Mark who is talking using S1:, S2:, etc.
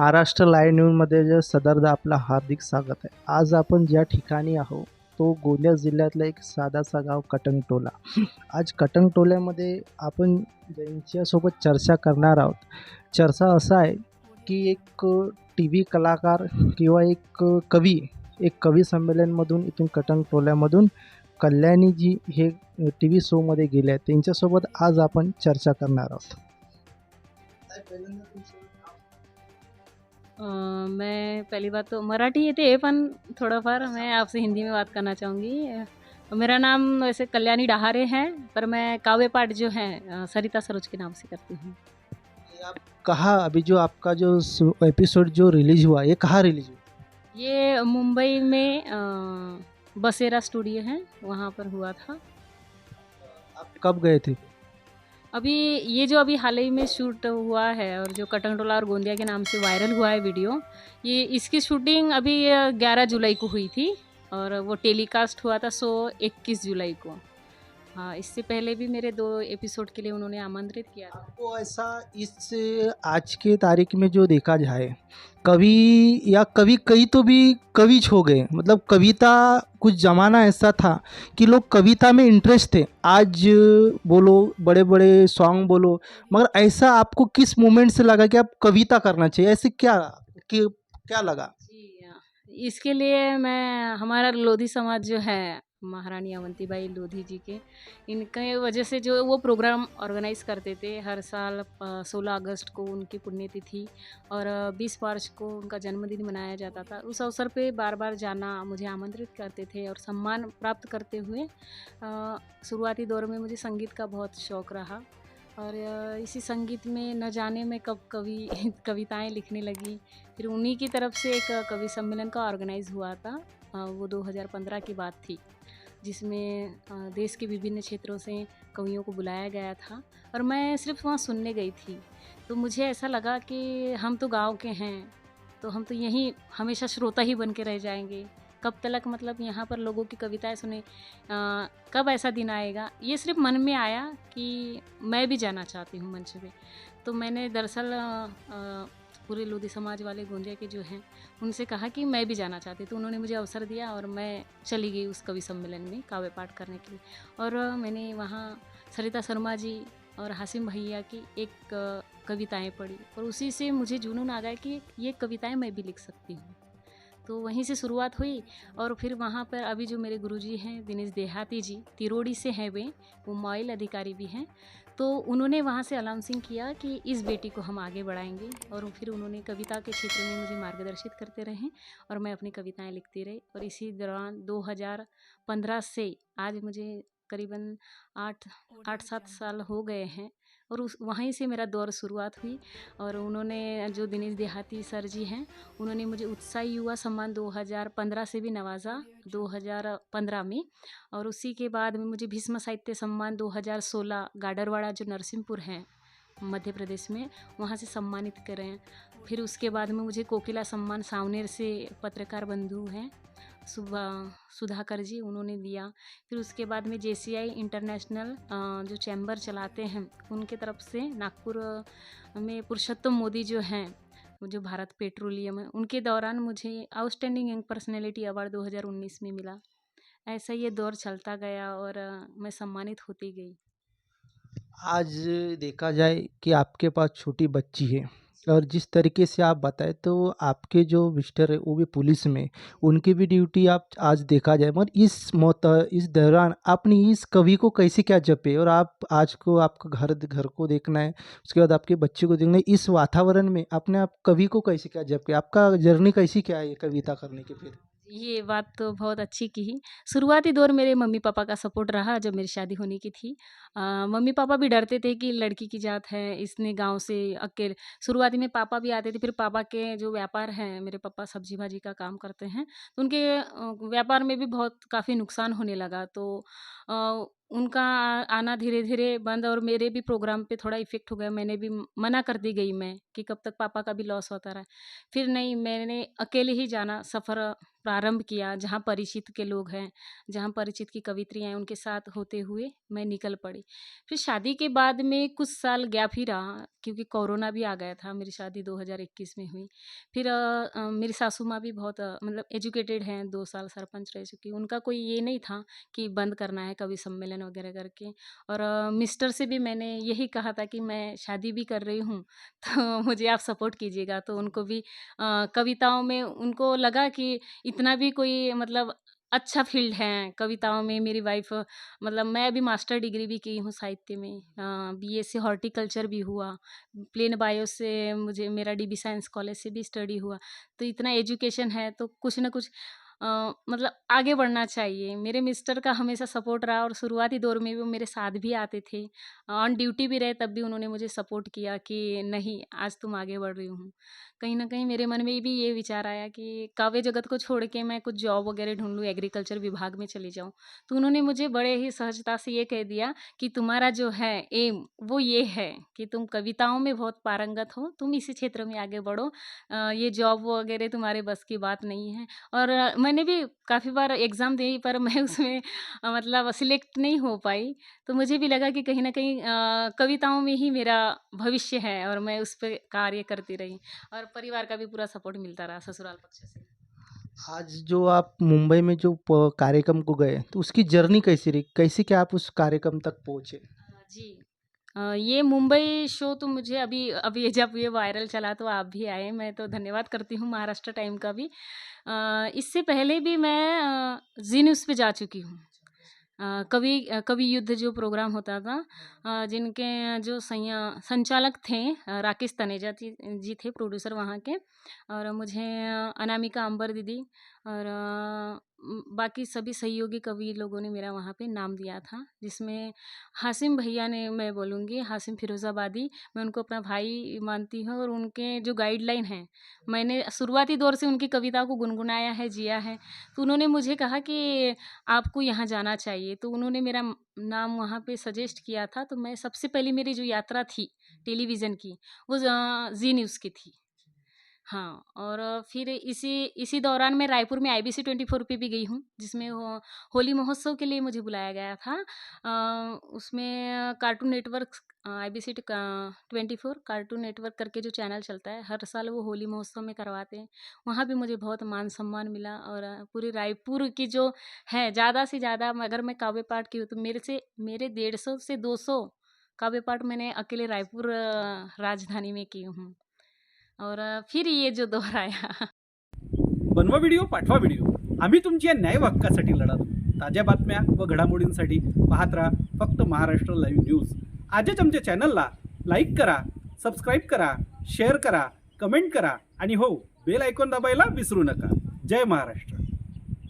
S1: Maharashtra live न्यूजमध्ये जे सदरदा आपलं हार्दिक स्वागत आहे. आज आपण ज्या ठिकाणी आहोत तो गोंदिया जिल्ह्यातला एक साधासा गाव कटंगटोला. आज कटंगटोल्यामध्ये आपण ज्यांच्यासोबत चर्चा करणार आहोत. चर्चा असा आहे की एक टीव्ही कलाकार किंवा एक कवी संमेलनमधून इथून कटंगटोल्यामधून कल्याणीजी हे टीव्ही शोमध्ये गेले आहेत. त्यांच्यासोबत आज आपण चर्चा करणार आहोत.
S2: मैं पहली बात तो मराठी येते पण थोडंफार मैं आपसे हिंदी में बात करना चाहूँगी। मेरा नाम वैसे कल्याणी डहारे है, पर मैं काव्य पाठ जो है सरिता सरोज के नाम से करती हूँ।
S1: ये आप कहाँ अभी जो आपका जो एपिसोड जो रिलीज हुआ ये कहाँ रिलीज हुआ?
S2: ये मुंबई में बसेरा स्टूडियो है, वहाँ पर हुआ था।
S1: आप कब गए थे?
S2: अभी ये जो अभी हाल ही में शूट हुआ है और जो कटंगटोला और गोंदिया के नाम से वायरल हुआ है वीडियो, ये इसकी शूटिंग अभी 11 जुलाई को हुई थी और वो टेलीकास्ट हुआ था 21 जुलाई को। हाँ, इससे पहले भी मेरे 2 एपिसोड के लिए उन्होंने आमंत्रित किया था।
S1: आपको ऐसा इस आज के तारीख में जो देखा जाए कवि या कवि कई तो भी कविच हो गए, मतलब कविता कुछ ज़माना ऐसा था कि लोग कविता में इंटरेस्ट थे। आज बोलो बड़े बड़े सॉन्ग बोलो, मगर ऐसा आपको किस मोमेंट से लगा कि आप कविता करना चाहिए? ऐसे कि क्या लगा?
S2: जी, इसके लिए मैं हमारा लोधी समाज जो है महारानी अवंतीबाई लोधी जी के, इनके वजह से जो वो प्रोग्राम ऑर्गेनाइज करते थे हर साल 16 अगस्त को उनकी पुण्यतिथि और 20 मार्च को उनका जन्मदिन मनाया जाता था। उस अवसर पे बार बार जाना मुझे आमंत्रित करते थे और सम्मान प्राप्त करते हुए शुरुआती दौर में मुझे संगीत का बहुत शौक़ रहा और इसी संगीत में न जाने में कब कविताएं लिखने लगी। फिर उन्हीं की तरफ से एक कवि सम्मेलन का ऑर्गेनाइज़ हुआ था। वो 2015 की बात थी, जिसमें देश के विभिन्न क्षेत्रों से कवियों को बुलाया गया था और मैं सिर्फ वहाँ सुनने गई थी। तो मुझे ऐसा लगा कि हम तो गाँव के हैं, तो हम तो यहीं हमेशा श्रोता ही बन के रह जाएंगे। कब तलक मतलब यहाँ पर लोगों की कविताएं सुने, कब ऐसा दिन आएगा? ये सिर्फ मन में आया कि मैं भी जाना चाहती हूँ मंच पे। तो मैंने दरअसल पूरे लोधी समाज वाले गोंदिया के जो हैं उनसे कहा कि मैं भी जाना चाहती, तो उन्होंने मुझे अवसर दिया और मैं चली गई उस कवि सम्मेलन में काव्य पाठ करने के लिए। और मैंने वहाँ सरिता शर्मा जी और हासिम भैया की एक कविताएं पढ़ी और उसी से मुझे जुनून आ गया कि ये कविताएं मैं भी लिख सकती हूँ। तो वहीं से शुरुआत हुई और फिर वहाँ पर अभी जो मेरे गुरुजी हैं दिनेश देहाती जी, तिरोड़ी से हैं वो मॉइल अधिकारी भी हैं। तो उन्होंने वहाँ से अनाउंसिंग किया कि इस बेटी को हम आगे बढ़ाएंगे और फिर उन्होंने कविता के क्षेत्र में मुझे मार्गदर्शित करते रहे और मैं अपनी कविताएं लिखती रही। और इसी दौरान 2015 से आज मुझे करीबन 8-7 साल हो गए हैं और उस वहीं से मेरा दौर शुरुआत हुई। और उन्होंने जो दिनेश देहाती सर जी हैं उन्होंने मुझे उत्साही युवा सम्मान 2015 से भी नवाजा 2015 में। और उसी के बाद में मुझे भीष्म साहित्य सम्मान 2016 गाडरवाड़ा जो नरसिंहपुर है मध्य प्रदेश में, वहाँ से सम्मानित करें। फिर उसके बाद में मुझे कोकिला सम्मान सावनेर से पत्रकार बंधु हैं सुधाकर जी, उन्होंने दिया। फिर उसके बाद में JCI इंटरनेशनल जो चैम्बर चलाते हैं उनके तरफ से नागपुर में पुरुषोत्तम मोदी जो हैं जो भारत पेट्रोलियम है, उनके दौरान मुझे आउटस्टैंडिंग यंग पर्सनैलिटी अवार्ड 2019 में मिला। ऐसा ये दौर चलता गया और मैं सम्मानित होती गई।
S1: आज देखा जाए कि आपके पास छोटी बच्ची है और जिस तरीके से आप बताएं तो आपके जो मिस्टर है वो भी पुलिस में, उनकी भी ड्यूटी आप आज देखा जाए, मगर इस दौरान आपने इस कवि को कैसे क्या जपे और आप आज को आपको घर को देखना है, उसके बाद आपके बच्चे को देखना है, इस वातावरण में आपने आप कवि को कैसे क्या जपे? आपका जर्नी कैसी क्या है कविता करने के फिर?
S2: ये बात तो बहुत अच्छी की। शुरुआती दौर मेरे मम्मी पापा का सपोर्ट रहा जब मेरी शादी होने की थी। मम्मी पापा भी डरते थे कि लड़की की जात है, इसने गांव से अकेले, शुरुआती में पापा भी आते थे, फिर पापा के जो व्यापार हैं, मेरे पापा सब्जी भाजी का काम करते हैं, तो उनके व्यापार में भी बहुत काफ़ी नुकसान होने लगा। तो उनका आना धीरे-धीरे बंद और मेरे भी प्रोग्राम पे थोड़ा इफ़ेक्ट हो गया। मैंने भी मना कर दी गई मैं कि कब तक पापा का भी लॉस होता रहा। फिर नहीं, मैंने अकेले ही जाना सफ़र प्रारंभ किया, जहाँ परिचित के लोग हैं, जहाँ परिचित की कवियत्रियाँ हैं, उनके साथ होते हुए मैं निकल पड़ी। फिर शादी के बाद में कुछ साल गैप ही रहा क्योंकि कोरोना भी आ गया था। मेरी शादी 2021 में हुई। फिर मेरी सासू माँ भी बहुत मतलब एजुकेटेड हैं, 2 साल सरपंच रह चुकी। उनका कोई ये नहीं था कि बंद करना है कवि सम्मेलन वगैरह करके। और मिस्टर से भी मैंने यही कहा था कि मैं शादी भी कर रही हूँ तो मुझे आप सपोर्ट कीजिएगा। तो उनको भी कविताओं में उनको लगा कि इतना भी कोई मतलब अच्छा फ़ील्ड है कविताओं में। मेरी वाइफ़ मतलब मैं अभी मास्टर डिग्री भी की हूँ साहित्य में, बीएससी हॉर्टिकल्चर भी हुआ। प्लेन बायो से मुझे मेरा डीबी साइंस कॉलेज से भी स्टडी हुआ। तो इतना एजुकेशन है तो कुछ न कुछ मतलब आगे बढ़ना चाहिए। मेरे मिस्टर का हमेशा सपोर्ट रहा और शुरुआती दौर में भी वो मेरे साथ भी आते थे। ऑन ड्यूटी भी रहे तब भी उन्होंने मुझे सपोर्ट किया कि नहीं, आज तुम आगे बढ़ रही हो। कहीं न कहीं मेरे मन में भी ये विचार आया कि काव्य जगत को छोड़ के मैं कुछ जॉब वगैरह ढूँढ लूँ, एग्रीकल्चर विभाग में चली जाऊँ। तो उन्होंने मुझे बड़े ही सहजता से ये कह दिया कि तुम्हारा जो है एम वो ये है कि तुम कविताओं में बहुत पारंगत हो, तुम इसी क्षेत्र में आगे बढ़ो। ये जॉब वगैरह तुम्हारे बस की बात नहीं है। और मैंने भी काफ़ी बार एग्ज़ाम दी पर मैं उसमें मतलब सिलेक्ट नहीं हो पाई। तो मुझे भी लगा कि कहीं न कहीं कविताओं में ही मेरा भविष्य है और मैं उस पे कार्य करती रही और परिवार का भी पूरा सपोर्ट मिलता रहा ससुराल पक्ष से।
S1: आज जो आप मुंबई में जो कार्यक्रम को गए तो उसकी जर्नी कैसी रही, कैसे क्या आप उस कार्यक्रम तक पहुँचे?
S2: जी। ये मुंबई शो तो मुझे अभी अभी जब ये वायरल चला तो आप भी आए, मैं तो धन्यवाद करती हूँ महाराष्ट्र टाइम का भी। इससे पहले भी मैं ज़ी न्यूज़ पे जा चुकी हूँ। कवि युद्ध जो प्रोग्राम होता था, जिनके जो संचालक थे राकेश तनेजा जी थे प्रोड्यूसर वहाँ के। और मुझे अनामिका अंबर दीदी और बाकी सभी सहयोगी कवि लोगों ने मेरा वहाँ पे नाम दिया था, जिसमें हासिम भैया ने, मैं बोलूँगी हासिम फिरोज़ाबादी, मैं उनको अपना भाई मानती हूँ। और उनके जो गाइडलाइन हैं, मैंने शुरुआती दौर से उनकी कविता को गुनगुनाया है, जिया है। तो उन्होंने मुझे कहा कि आपको यहाँ जाना चाहिए, तो उन्होंने मेरा नाम वहाँ पे सजेस्ट किया था। तो मैं सबसे पहली मेरी जो यात्रा थी टेलीविज़न की, वो ज़ी न्यूज़ की थी। हाँ, और फिर इसी इसी दौरान मैं रायपुर में आईबीसी 24 पे भी गई हूँ, जिसमें होली महोत्सव के लिए मुझे बुलाया गया था। उसमें cartoon network, IBC 24 cartoon network करके जो चैनल चलता है, हर साल वो होली महोत्सव में करवाते हैं। वहाँ भी मुझे बहुत मान-सम्मान मिला और पूरे रायपुर की जो है, ज़्यादा से ज़्यादा अगर मैं काव्य पाठ की हूँ, तो मेरे 150 से 200 काव्य पाठ मैंने अकेले रायपुर राजधानी में की हूँ। और फिर ये जो दौर आया
S3: बनवा व्हिडिओ, पाठवा व्हिडिओ. आम्ही तुमच्या न्याय हक्कासाठी लढतो. ताज्या बातम्या व घडामोडींसाठी पाहत राहा फक्त महाराष्ट्र लाईव्ह न्यूज. आजच आमच्या चॅनलला लाईक करा, सबस्क्राईब करा, शेअर करा, कमेंट करा आणि हो, बेल आयकॉन दाबायला विसरू नका. जय महाराष्ट्र.